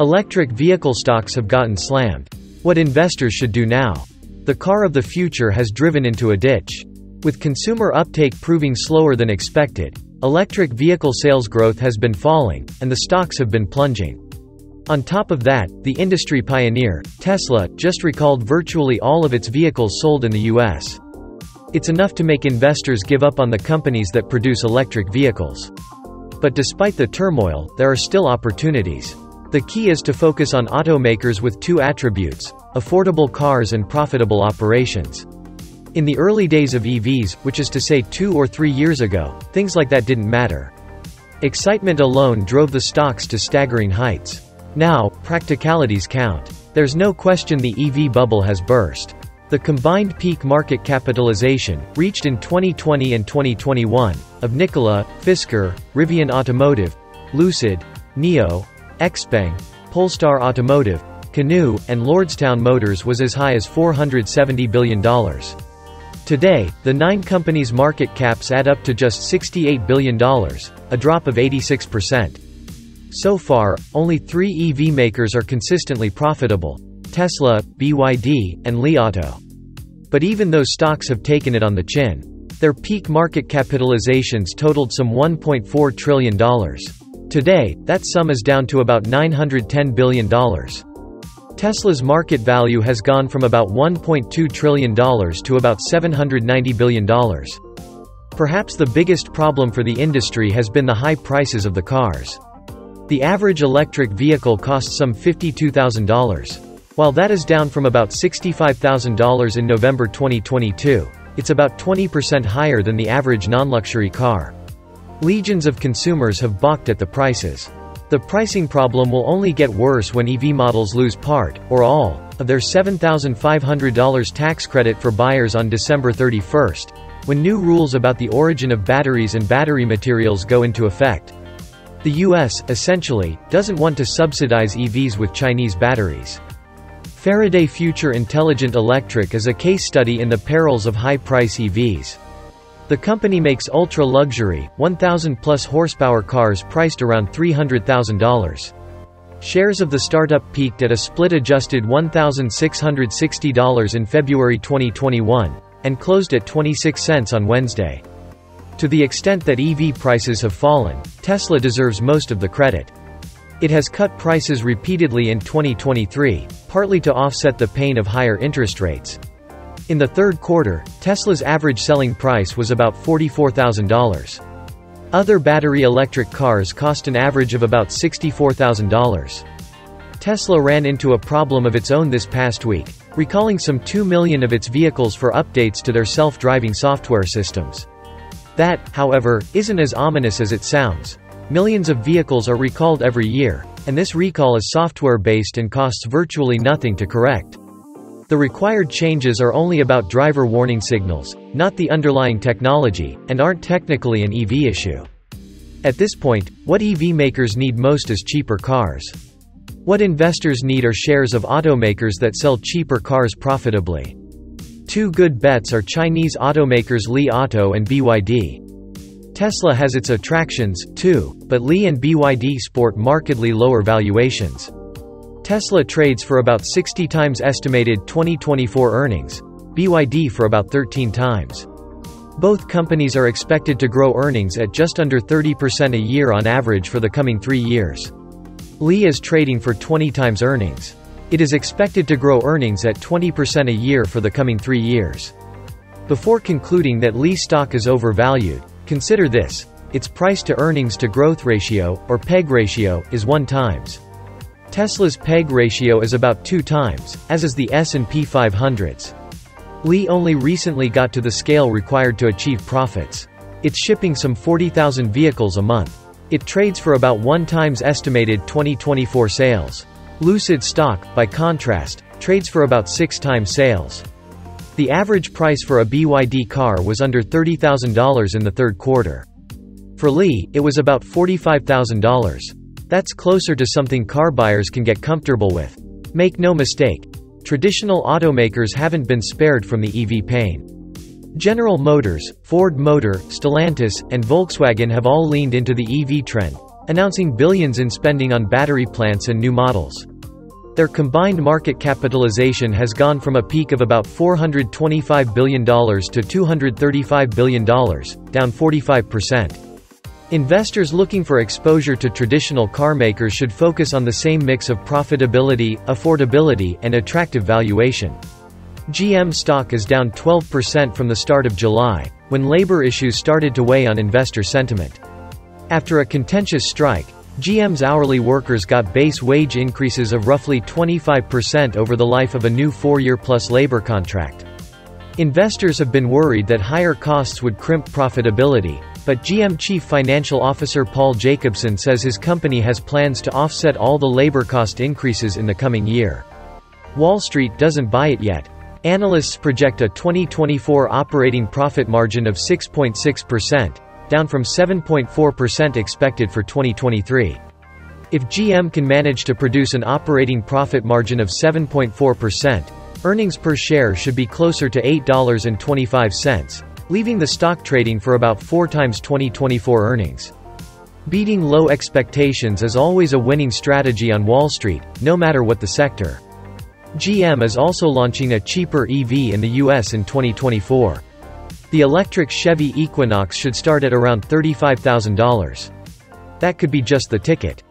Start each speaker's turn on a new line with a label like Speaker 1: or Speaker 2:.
Speaker 1: Electric vehicle stocks have gotten slammed. What investors should do now? The car of the future has driven into a ditch. With consumer uptake proving slower than expected, electric vehicle sales growth has been falling, and the stocks have been plunging. On top of that, the industry pioneer, Tesla, just recalled virtually all of its vehicles sold in the US. It's enough to make investors give up on the companies that produce electric vehicles. But despite the turmoil, there are still opportunities. The key is to focus on automakers with two attributes: affordable cars and profitable operations. In the early days of EVs, which is to say 2 or 3 years ago, things like that didn't matter. Excitement alone drove the stocks to staggering heights. Now, practicalities count. There's no question the EV bubble has burst. The combined peak market capitalization, reached in 2020 and 2021, of Nikola, Fisker, Rivian Automotive, Lucid, NIO, XPeng, Polestar Automotive, Canoo, and Lordstown Motors was as high as $470 billion. Today, the 9 companies' market caps add up to just $68 billion, a drop of 86%. So far, only 3 EV makers are consistently profitable: Tesla, BYD, and Li Auto. But even those stocks have taken it on the chin. Their peak market capitalizations totaled some $1.4 trillion. Today, that sum is down to about $910 billion. Tesla's market value has gone from about $1.2 trillion to about $790 billion. Perhaps the biggest problem for the industry has been the high prices of the cars. The average electric vehicle costs some $52,000. While that is down from about $65,000 in November 2022, it's about 20% higher than the average non-luxury car. Legions of consumers have balked at the prices. The pricing problem will only get worse when EV models lose part, or all, of their $7,500 tax credit for buyers on December 31st, when new rules about the origin of batteries and battery materials go into effect. The US, essentially, doesn't want to subsidize EVs with Chinese batteries. Faraday Future Intelligent Electric is a case study in the perils of high-price EVs. The company makes ultra-luxury, 1,000-plus horsepower cars priced around $300,000. Shares of the startup peaked at a split-adjusted $1,660 in February 2021, and closed at 26 cents on Wednesday. To the extent that EV prices have fallen, Tesla deserves most of the credit. It has cut prices repeatedly in 2023, partly to offset the pain of higher interest rates. In the third quarter, Tesla's average selling price was about $44,000. Other battery electric cars cost an average of about $64,000. Tesla ran into a problem of its own this past week, recalling some 2 million of its vehicles for updates to their self-driving software systems. That, however, isn't as ominous as it sounds. Millions of vehicles are recalled every year, and this recall is software-based and costs virtually nothing to correct. The required changes are only about driver warning signals, not the underlying technology, and aren't technically an EV issue. At this point, what EV makers need most is cheaper cars. What investors need are shares of automakers that sell cheaper cars profitably. 2 good bets are Chinese automakers Li Auto and BYD. Tesla has its attractions, too, but Li and BYD sport markedly lower valuations. Tesla trades for about 60 times estimated 2024 earnings, BYD for about 13 times. Both companies are expected to grow earnings at just under 30% a year on average for the coming 3 years. Li is trading for 20 times earnings. It is expected to grow earnings at 20% a year for the coming 3 years. Before concluding that Li stock is overvalued, consider this: its price-to-earnings to growth ratio, or PEG ratio, is 1 times. Tesla's PEG ratio is about 2 times, as is the S&P 500's. Li only recently got to the scale required to achieve profits. It's shipping some 40,000 vehicles a month. It trades for about 1 times estimated 2024 sales. Lucid stock, by contrast, trades for about 6 times sales. The average price for a BYD car was under $30,000 in the third quarter. For Li, it was about $45,000. That's closer to something car buyers can get comfortable with. Make no mistake, traditional automakers haven't been spared from the EV pain. General Motors, Ford Motor, Stellantis, and Volkswagen have all leaned into the EV trend, announcing billions in spending on battery plants and new models. Their combined market capitalization has gone from a peak of about $425 billion to $235 billion, down 45%. Investors looking for exposure to traditional car makers should focus on the same mix of profitability, affordability, and attractive valuation. GM stock is down 12% from the start of July, when labor issues started to weigh on investor sentiment. After a contentious strike, GM's hourly workers got base wage increases of roughly 25% over the life of a new 4-year-plus labor contract. Investors have been worried that higher costs would crimp profitability, but GM Chief Financial Officer Paul Jacobson says his company has plans to offset all the labor cost increases in the coming year. Wall Street doesn't buy it yet. Analysts project a 2024 operating profit margin of 6.6%, down from 7.4% expected for 2023. If GM can manage to produce an operating profit margin of 7.4%, earnings per share should be closer to $8.25, leaving the stock trading for about 4 times 2024 earnings. Beating low expectations is always a winning strategy on Wall Street, no matter what the sector. GM is also launching a cheaper EV in the US in 2024. The electric Chevy Equinox should start at around $35,000. That could be just the ticket.